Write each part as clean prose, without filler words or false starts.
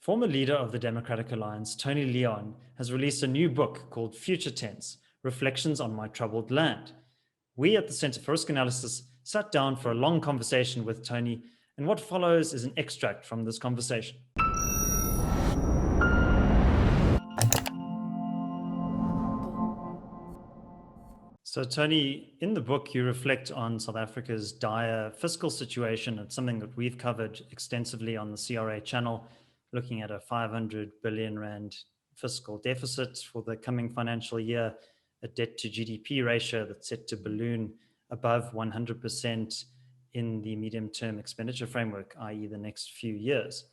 Former leader of the Democratic Alliance, Tony Leon, has released a new book called Future Tense: Reflections on My Troubled Land. We at the Centre for Risk Analysis sat down for a long conversation with Tony, and what follows is an extract from this conversation. So, Tony, in the book, you reflect on South Africa's dire fiscal situation. It's something that we've covered extensively on the CRA channel, looking at a 500 billion rand fiscal deficit for the coming financial year, a debt to GDP ratio that's set to balloon above 100% in the medium-term expenditure framework, i.e. the next few years.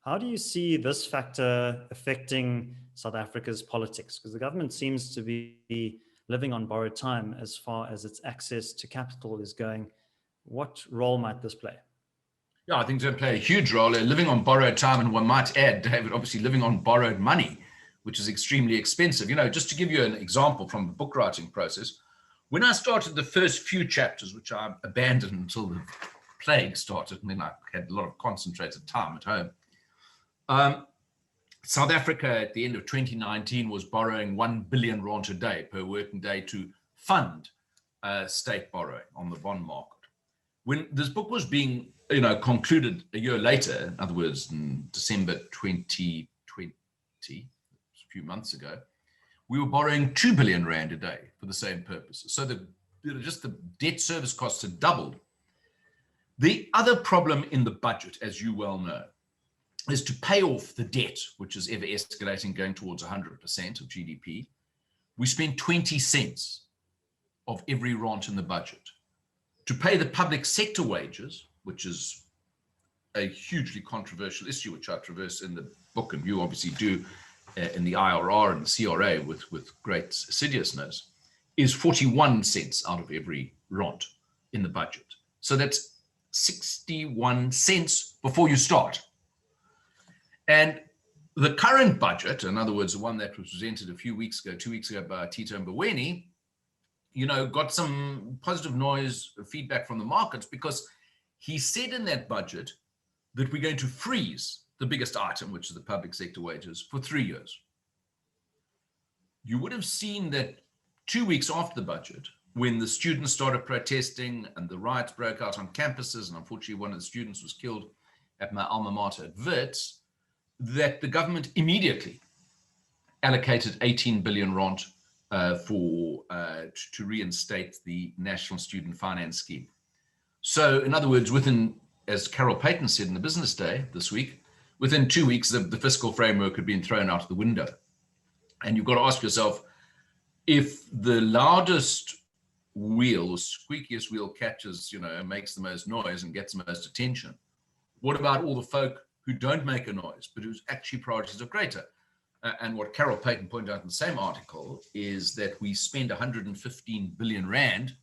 How do you see this factor affecting South Africa's politics? Because the government seems to be living on borrowed time as far as its access to capital is going. What role might this play? Yeah, I think it's going to play a huge role. Living on borrowed time, and one might add, David, obviously living on borrowed money, which is extremely expensive. Just to give you an example from the book writing process, when I started the first few chapters, which I abandoned until the plague started, and then I had a lot of concentrated time at home, South Africa at the end of 2019 was borrowing 1 billion rand a day per working day to fund state borrowing on the bond market. When this book was being concluded a year later, in other words, in December 2020, a few months ago, we were borrowing 2 billion rand a day for the same purposes. So just the debt service costs had doubled. The other problem in the budget, as you well know, is to pay off the debt, which is ever escalating, going towards 100% of GDP. We spend 20 cents of every rand in the budget. To pay the public sector wages, which is a hugely controversial issue, which I traverse in the book, and you obviously do in the IRR and the CRA with great assiduousness, is 41 cents out of every rand in the budget. So that's 61 cents before you start. And the current budget, in other words, the one that was presented 2 weeks ago by Tito Mboweni, got some positive noise feedback from the markets, because he said in that budget that we're going to freeze the biggest item, which is the public sector wages, for 3 years. You would have seen that 2 weeks after the budget, when the students started protesting and the riots broke out on campuses, and unfortunately one of the students was killed at my alma mater at Wits, that the government immediately allocated 18 billion rand to reinstate the National Student Finance Scheme. So, in other words, as Carol Payton said in the Business Day this week, within 2 weeks, the fiscal framework had been thrown out of the window. And you've got to ask yourself, if the loudest wheel, or squeakiest wheel catches, makes the most noise and gets the most attention, what about all the folk who don't make a noise, but whose actually priorities are greater? And what Carol Payton pointed out in the same article is that we spend 115 billion rand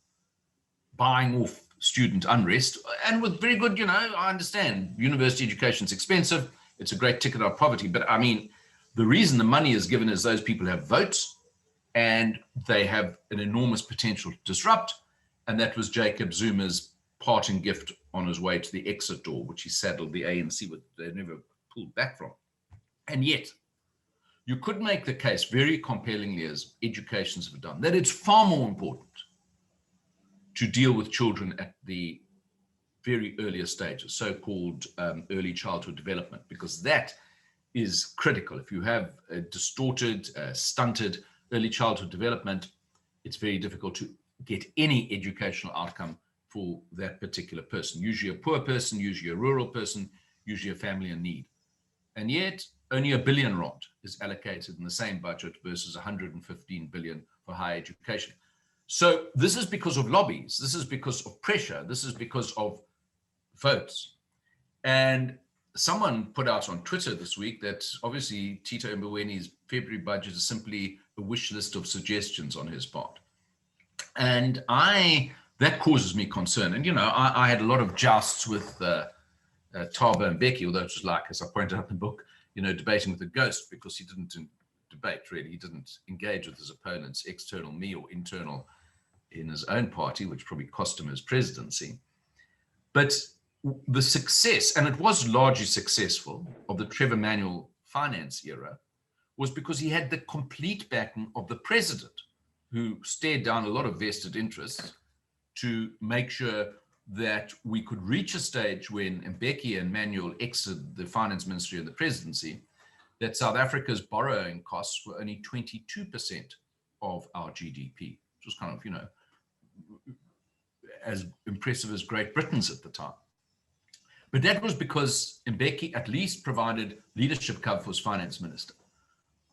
buying off student unrest, and with very good, I understand university education is expensive. It's a great ticket out of poverty. But I mean, the reason the money is given is those people have votes and they have an enormous potential to disrupt. And that was Jacob Zuma's parting gift on his way to the exit door, which he saddled the ANC with. They never pulled back from. And yet, you could make the case very compellingly, as educations have done, that it's far more important to deal with children at the very earliest stages, so-called early childhood development, because that is critical. If you have a distorted, stunted early childhood development, it's very difficult to get any educational outcome for that particular person, usually a poor person, usually a rural person, usually a family in need. And yet, only 1 billion rand is allocated in the same budget versus 115 billion for higher education. So this is because of lobbies. This is because of pressure. This is because of votes. And someone put out on Twitter this week that obviously Tito Mboweni's February budget is simply a wish list of suggestions on his part. And that causes me concern. And, I had a lot of jousts with Thabo Mbeki, although it was like, as I pointed out in the book, debating with a ghost, because he didn't debate, really. He didn't engage with his opponents, external me or internal in his own party, which probably cost him his presidency. But the success, and it was largely successful, of the Trevor Manuel finance era was because he had the complete backing of the president, who stared down a lot of vested interests to make sure that we could reach a stage when Mbeki and Manuel exited the finance ministry and the presidency, that South Africa's borrowing costs were only 22% of our GDP, which was kind of, as impressive as Great Britain's at the time. But that was because Mbeki at least provided leadership cover for his finance minister.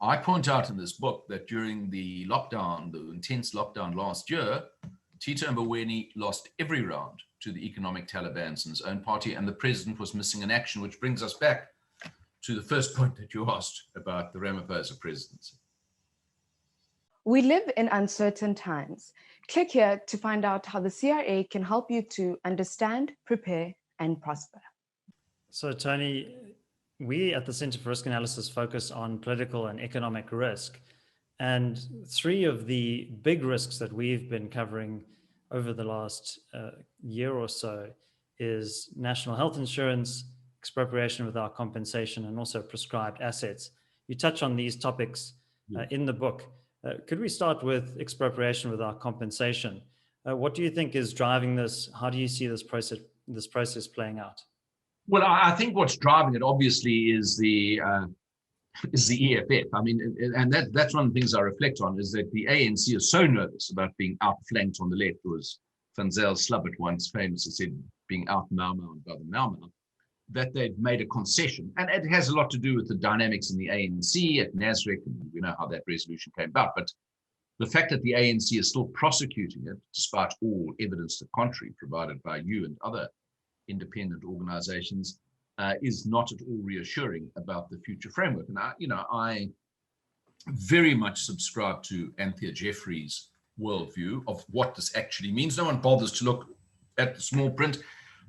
I point out in this book that during the lockdown, the intense lockdown last year, Tito Mboweni lost every round to the economic Talibans in his own party, and the president was missing in action, which brings us back to the first point that you asked about the Ramaphosa presidency. We live in uncertain times. Click here to find out how the CRA can help you to understand, prepare, and prosper. So, Tony, we at the Center for Risk Analysis focus on political and economic risk. And three of the big risks that we've been covering over the last year or so is national health insurance, expropriation without compensation, and also prescribed assets. You touch on these topics in the book. Could we start with expropriation without compensation? What do you think is driving this? How do you see this process playing out? Well, I think what's driving it obviously is the EFF. I mean, and that's one of the things I reflect on, is that the ANC is so nervous about being outflanked on the left. It was Van Zyl Slubbert once famously said, being out Mau Mau and brother Mau Mau, that they've made a concession. And it has a lot to do with the dynamics in the ANC at Nasrec, and we know how that resolution came about. But the fact that the ANC is still prosecuting it, despite all evidence to the contrary provided by you and other independent organizations, is not at all reassuring about the future framework. And I very much subscribe to Anthea Jeffrey's worldview of what this actually means. No one bothers to look at the small print.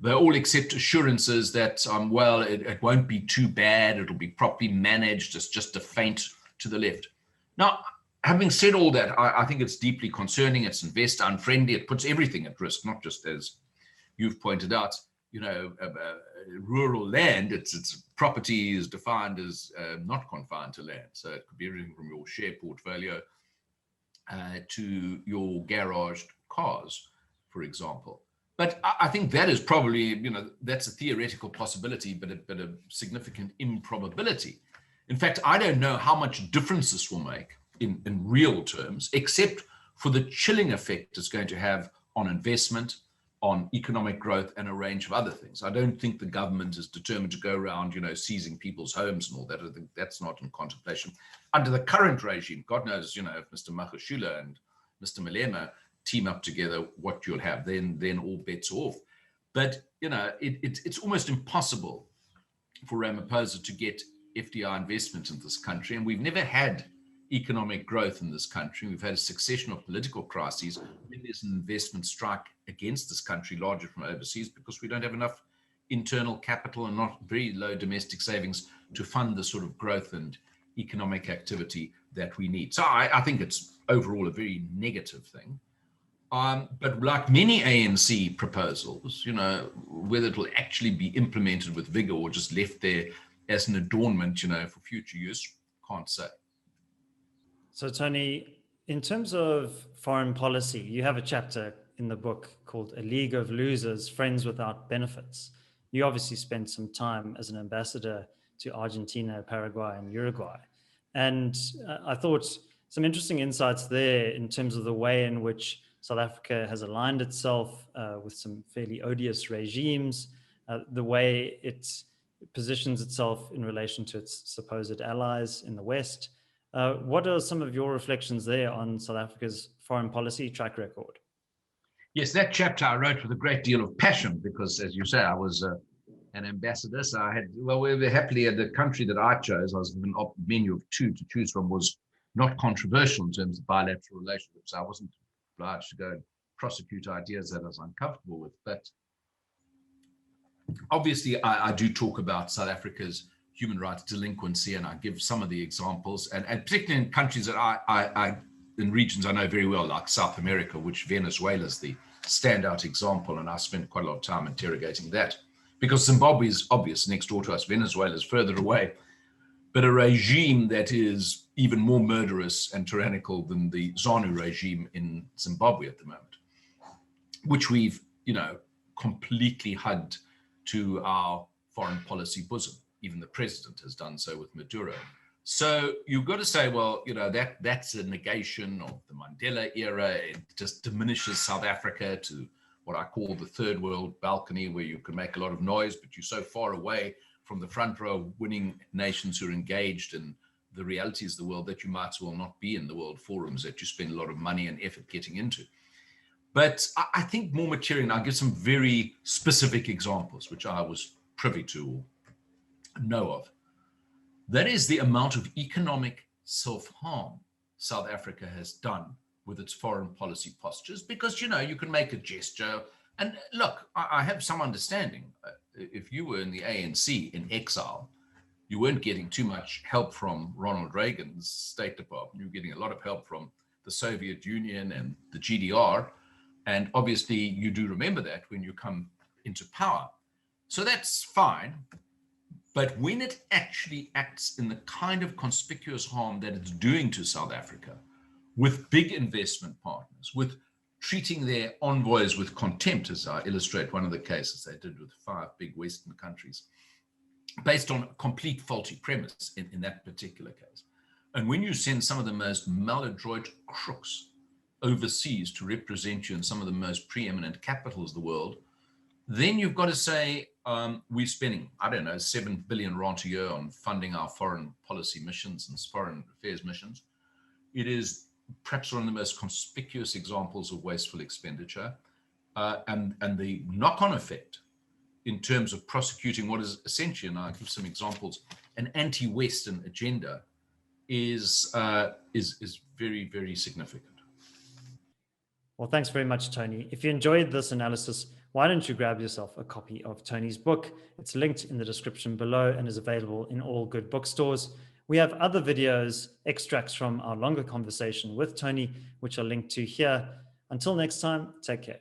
They all accept assurances that, it won't be too bad. It'll be properly managed. It's just a feint to the left. Now, having said all that, I think it's deeply concerning. It's investor unfriendly. It puts everything at risk, not just, as you've pointed out, rural land. Its property is defined as not confined to land. So it could be everything from your share portfolio to your garaged cars, for example. But I think that is probably, that's a theoretical possibility, but a significant improbability. In fact, I don't know how much difference this will make in real terms, except for the chilling effect it's going to have on investment, on economic growth, and a range of other things. I don't think the government is determined to go around, seizing people's homes and all that. I think that's not in contemplation. Under the current regime, God knows, if Mr. Magashule and Mr. Malema team up together, what you'll have, then all bets are off. But, it's almost impossible for Ramaphosa to get FDI investment in this country. And we've never had economic growth in this country. We've had a succession of political crises. When there's an investment strike against this country, largely from overseas, because we don't have enough internal capital and not very low domestic savings to fund the sort of growth and economic activity that we need. So I think it's overall a very negative thing. But like many ANC proposals, whether it will actually be implemented with vigor or just left there as an adornment, for future use, can't say. So, Tony, in terms of foreign policy, you have a chapter in the book called A League of Losers, Friends Without Benefits. You obviously spent some time as an ambassador to Argentina, Paraguay, and Uruguay. And I thought some interesting insights there in terms of the way in which South Africa has aligned itself with some fairly odious regimes, the way it positions itself in relation to its supposed allies in the West. What are some of your reflections there on South Africa's foreign policy track record? Yes, that chapter I wrote with a great deal of passion because, as you say, I was an ambassador. So we were happily at the country that I chose. I was given a menu of two to choose from, was not controversial in terms of bilateral relationships. I wasn't obliged to go and prosecute ideas that I was uncomfortable with. But obviously, I do talk about South Africa's human rights delinquency, and I give some of the examples, and particularly in countries that I in regions I know very well, like South America, which Venezuela is the standout example, and I spent quite a lot of time interrogating that, because Zimbabwe is obvious next door to us, Venezuela is further away, but a regime that is even more murderous and tyrannical than the ZANU regime in Zimbabwe at the moment, which we've, completely hugged to our foreign policy bosom. Even the president has done so with Maduro. So you've got to say, well, that's a negation of the Mandela era. It just diminishes South Africa to what I call the third world balcony, where you can make a lot of noise, but you're so far away from the front row winning nations who are engaged in the realities of the world that you might as well not be in the world forums that you spend a lot of money and effort getting into. But I think more material, and I'll give some very specific examples, which I was privy to or know of. That is the amount of economic self-harm South Africa has done with its foreign policy postures, because, you can make a gesture. And look, I have some understanding. If you were in the ANC in exile, you weren't getting too much help from Ronald Reagan's State Department. You were getting a lot of help from the Soviet Union and the GDR. And obviously, you do remember that when you come into power. So that's fine. But when it actually acts in the kind of conspicuous harm that it's doing to South Africa, with big investment partners, with treating their envoys with contempt, as I illustrate one of the cases they did with 5 big Western countries, based on a complete faulty premise in that particular case. And when you send some of the most maladroit crooks overseas to represent you in some of the most preeminent capitals of the world, then you've got to say, we're spending, 7 billion rand a year on funding our foreign policy missions and foreign affairs missions. It is perhaps one of the most conspicuous examples of wasteful expenditure, and the knock-on effect in terms of prosecuting what is essentially, and I'll give some examples, an anti-Western agenda is very, very significant. Well, thanks very much, Tony. If you enjoyed this analysis, why don't you grab yourself a copy of Tony's book? It's linked in the description below and is available in all good bookstores. We have other videos, extracts from our longer conversation with Tony, which are linked to here. Until next time, take care.